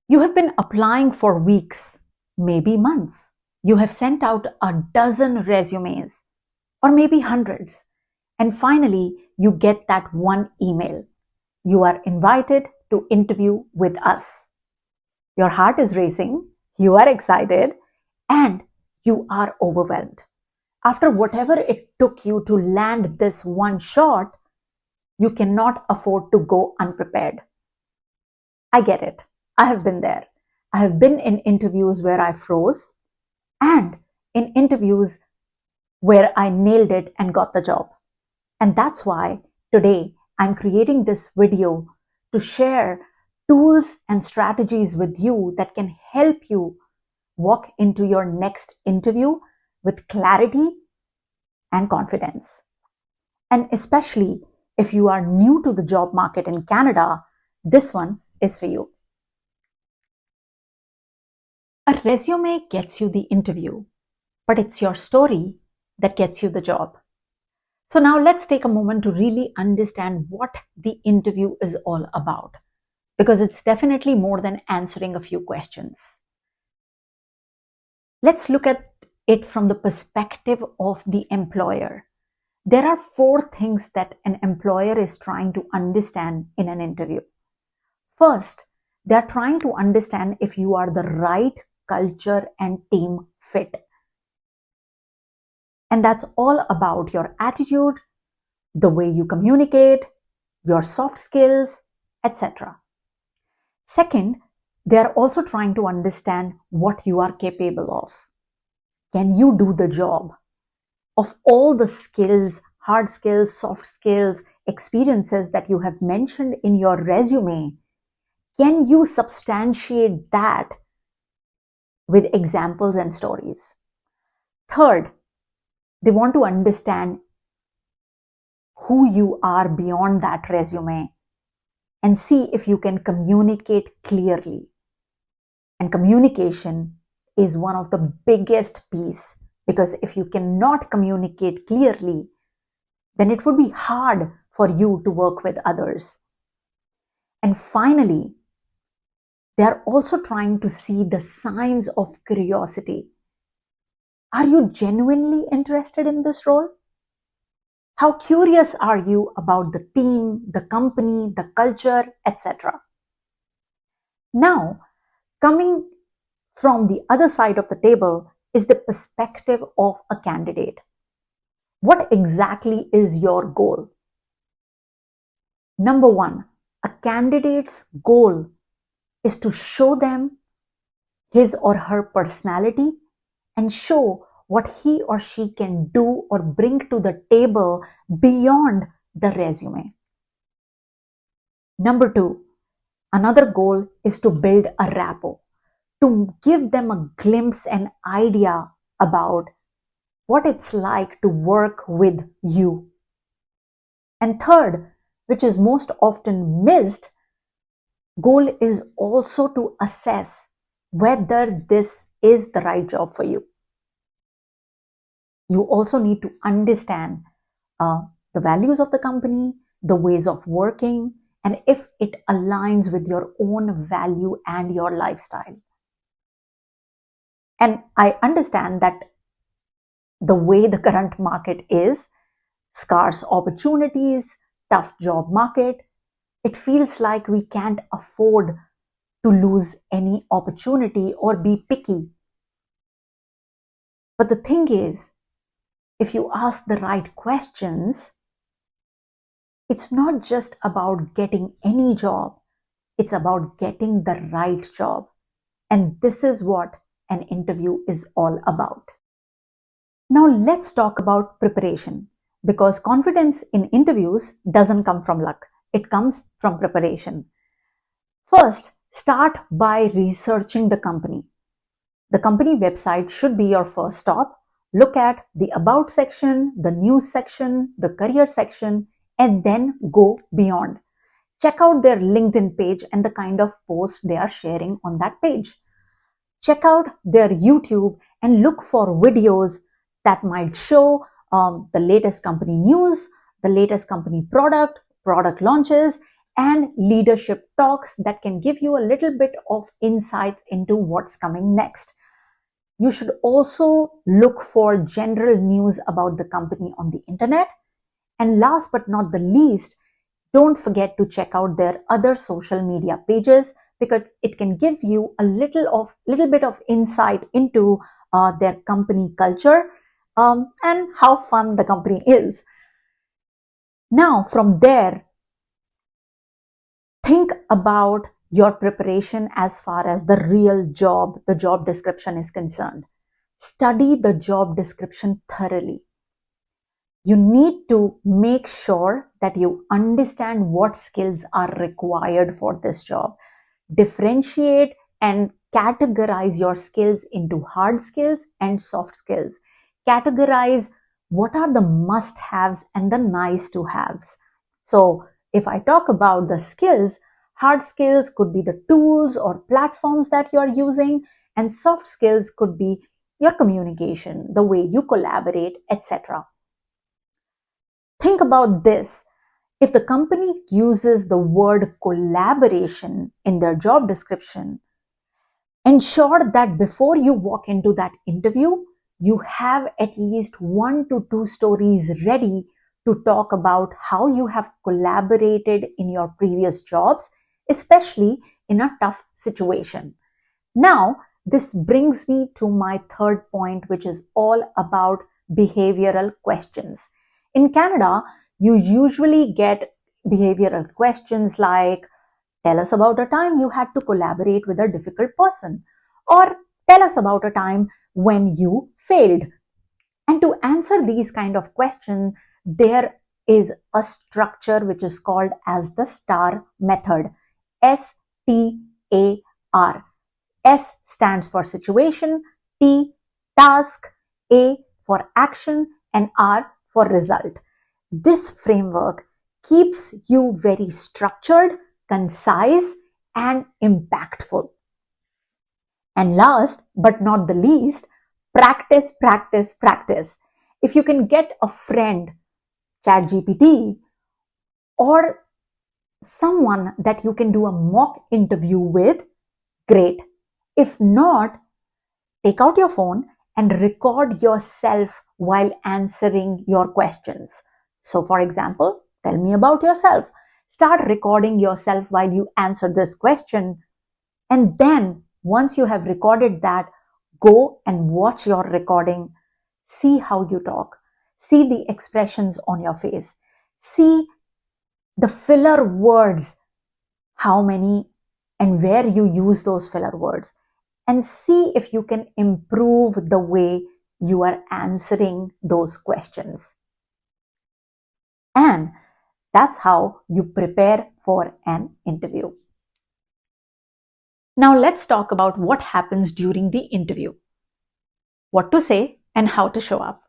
You have been applying for weeks, maybe months. You have sent out a dozen resumes, or maybe hundreds. And finally, you get that one email. You are invited to interview with us. Your heart is racing, you are excited, and you are overwhelmed. After whatever it took you to land this one shot, you cannot afford to go unprepared. I get it. I have been there. I have been in interviews where I froze and in interviews where I nailed it and got the job. And that's why today I'm creating this video to share tools and strategies with you that can help you walk into your next interview with clarity and confidence. And especially if you are new to the job market in Canada, this one is for you. A resume gets you the interview, but it's your story that gets you the job. So now let's take a moment to really understand what the interview is all about, because it's definitely more than answering a few questions. Let's look at it from the perspective of the employer. There are 4 things that an employer is trying to understand in an interview. First, they are trying to understand if you are the right culture and team fit. And that's all about your attitude, the way you communicate, your soft skills, etc. Second, they are also trying to understand what you are capable of. Can you do the job? Of all the skills, hard skills, soft skills, experiences that you have mentioned in your resume, can you substantiate that with examples and stories? Third, they want to understand who you are beyond that resume and see if you can communicate clearly. And communication is one of the biggest pieces, because if you cannot communicate clearly, then it would be hard for you to work with others. And finally, they are also trying to see the signs of curiosity. Are you genuinely interested in this role? How curious are you about the team, the company, the culture, etc.? Now, coming from the other side of the table is the perspective of a candidate. What exactly is your goal? Number 1, a candidate's goal is to show them his or her personality and show what he or she can do or bring to the table beyond the resume. Number 2, another goal is to build a rapport, to give them a glimpse and idea about what it's like to work with you. And third, which is most often missed, goal is also to assess whether this is the right job for you. You also need to understand the values of the company, the ways of working, and if it aligns with your own value and your lifestyle. And I understand that the way the current market is, scarce opportunities, tough job market, it feels like we can't afford to lose any opportunity or be picky. But the thing is, if you ask the right questions, it's not just about getting any job, it's about getting the right job. And this is what an interview is all about. Now let's talk about preparation, because confidence in interviews doesn't come from luck. It comes from preparation. First, start by researching the company. The company website should be your first stop. Look at the About section, the News section, the Career section, and then go beyond. Check out their LinkedIn page and the kind of posts they are sharing on that page. Check out their YouTube and look for videos that might show the latest company news, the latest company product launches, and leadership talks that can give you a little bit of insights into what's coming next. You should also look for general news about the company on the internet. And last but not the least, don't forget to check out their other social media pages, because it can give you a little bit of insight into their company culture and how fun the company is. Now, from there, think about your preparation as far as the real job, the job description is concerned. Study the job description thoroughly. You need to make sure that you understand what skills are required for this job. Differentiate and categorize your skills into hard skills and soft skills. Categorize what are the must-haves and the nice-to-haves. So if I talk about the skills, hard skills could be the tools or platforms that you're using, and soft skills could be your communication, the way you collaborate, etc. Think about this. If the company uses the word collaboration in their job description, ensure that before you walk into that interview, you have at least 1 to 2 stories ready to talk about how you have collaborated in your previous jobs, especially in a tough situation. Now, this brings me to my third point, which is all about behavioral questions. In Canada, you usually get behavioral questions like, tell us about a time you had to collaborate with a difficult person, or tell us about a time when you failed. And to answer these kind of questions, there is a structure which is called as the STAR method. S-T-A-R. S stands for situation, T, task, A for action, and R for result. This framework keeps you very structured, concise, and impactful. And last but not the least, practice, practice, practice. If you can get a friend, ChatGPT, or someone that you can do a mock interview with, great. If not, take out your phone and record yourself while answering your questions. So for example, tell me about yourself. Start recording yourself while you answer this question. And then once you have recorded that, go and watch your recording. See how you talk. See the expressions on your face. See the filler words, how many and where you use those filler words. And see if you can improve the way you are answering those questions. And that's how you prepare for an interview. Now let's talk about what happens during the interview. What to say and how to show up.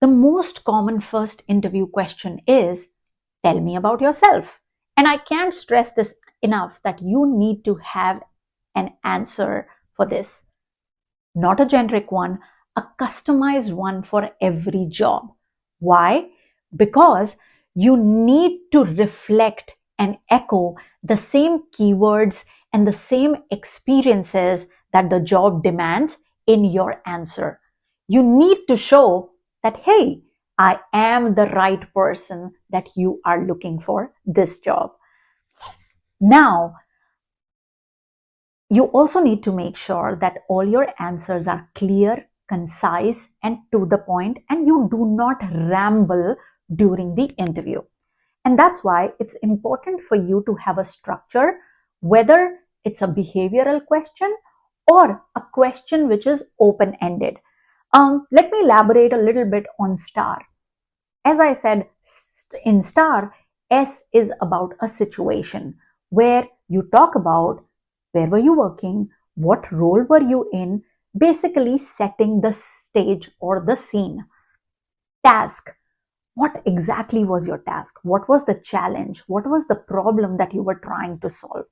The most common first interview question is, tell me about yourself. And I can't stress this enough that you need to have an answer for this. Not a generic one, a customized one for every job. Why? Because you need to reflect and echo the same keywords and the same experiences that the job demands in your answer. You need to show that, hey, I am the right person that you are looking for this job. Now, you also need to make sure that all your answers are clear, concise, and to the point, and you do not ramble during the interview. And that's why it's important for you to have a structure, whether it's a behavioral question or a question which is open-ended. Let me elaborate a little bit on STAR. As I said, in STAR, S is about a situation where you talk about where were you working, what role were you in, basically setting the stage or the scene. Task. What exactly was your task? What was the challenge? What was the problem that you were trying to solve?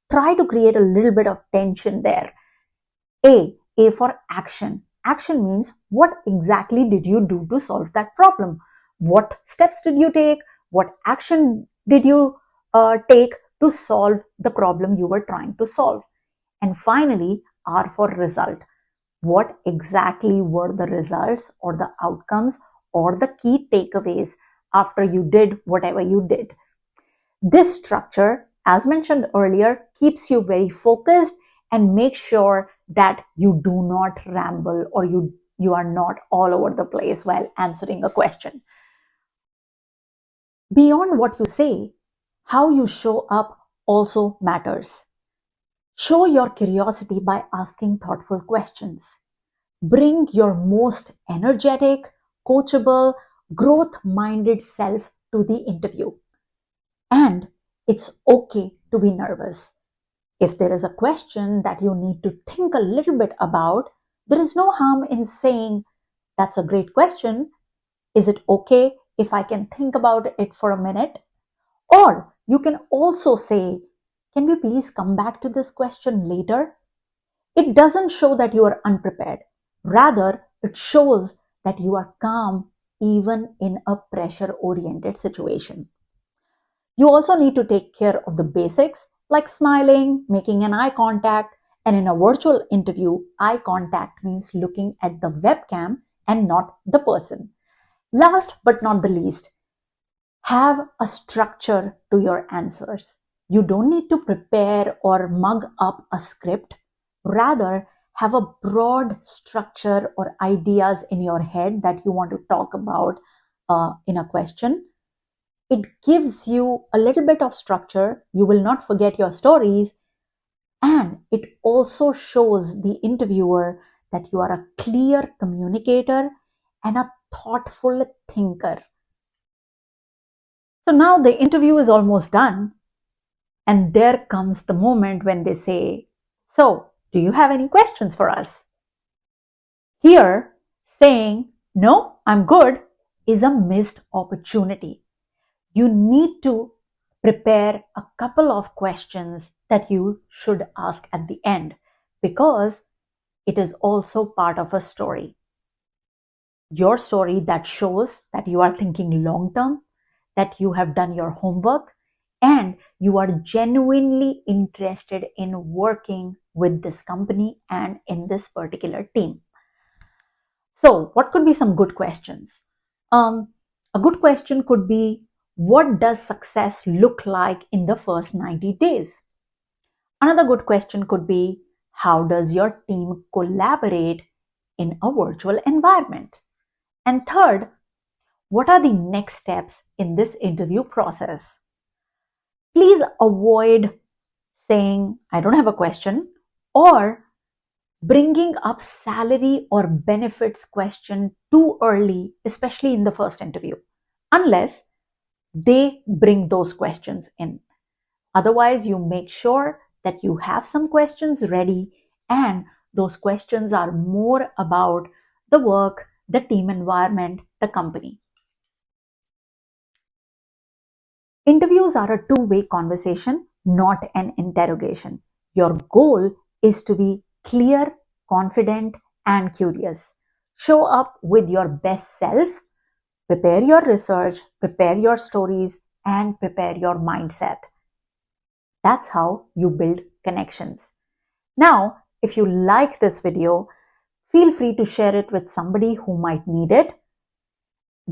Try to create a little bit of tension there. A for action. Action means what exactly did you do to solve that problem? What steps did you take? What action did you take to solve the problem you were trying to solve. And finally, R for result. What exactly were the results or the outcomes or the key takeaways after you did whatever you did? This structure, as mentioned earlier, keeps you very focused and makes sure that you do not ramble or you are not all over the place while answering a question. Beyond what you say, how you show up also matters. Show your curiosity by asking thoughtful questions. Bring your most energetic, coachable, growth-minded self to the interview. And it's okay to be nervous. If there is a question that you need to think a little bit about, there is no harm in saying, "That's a great question. Is it okay if I can think about it for a minute?" Or you can also say, "Can we please come back to this question later?" It doesn't show that you are unprepared. Rather, it shows that you are calm even in a pressure-oriented situation. You also need to take care of the basics like smiling, making an eye contact, and in a virtual interview, eye contact means looking at the webcam and not the person. Last but not the least, have a structure to your answers. You don't need to prepare or mug up a script. Rather, have a broad structure or ideas in your head that you want to talk about in a question. It gives you a little bit of structure. You will not forget your stories. And it also shows the interviewer that you are a clear communicator and a thoughtful thinker. So now the interview is almost done. And there comes the moment when they say, "So, do you have any questions for us?" Here, saying, "No, I'm good," is a missed opportunity. You need to prepare a couple of questions that you should ask at the end because it is also part of a story. Your story that shows that you are thinking long term, that you have done your homework, and you are genuinely interested in working with this company and in this particular team. So, what could be some good questions? A good question could be, what does success look like in the first 90 days? Another good question could be, how does your team collaborate in a virtual environment? And third, what are the next steps in this interview process? Please avoid saying, "I don't have a question," or bringing up salary or benefits question too early, especially in the first interview, unless they bring those questions in. Otherwise, you make sure that you have some questions ready and those questions are more about the work, the team environment, the company. Interviews are a two-way conversation, not an interrogation. Your goal is to be clear, confident, and curious. Show up with your best self, prepare your research, prepare your stories, and prepare your mindset. That's how you build connections. Now, if you like this video, feel free to share it with somebody who might need it.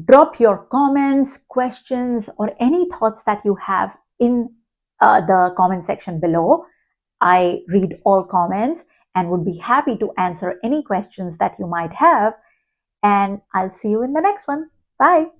Drop your comments, questions, or any thoughts that you have in the comment section below. I read all comments and would be happy to answer any questions that you might have. And I'll see you in the next one. Bye.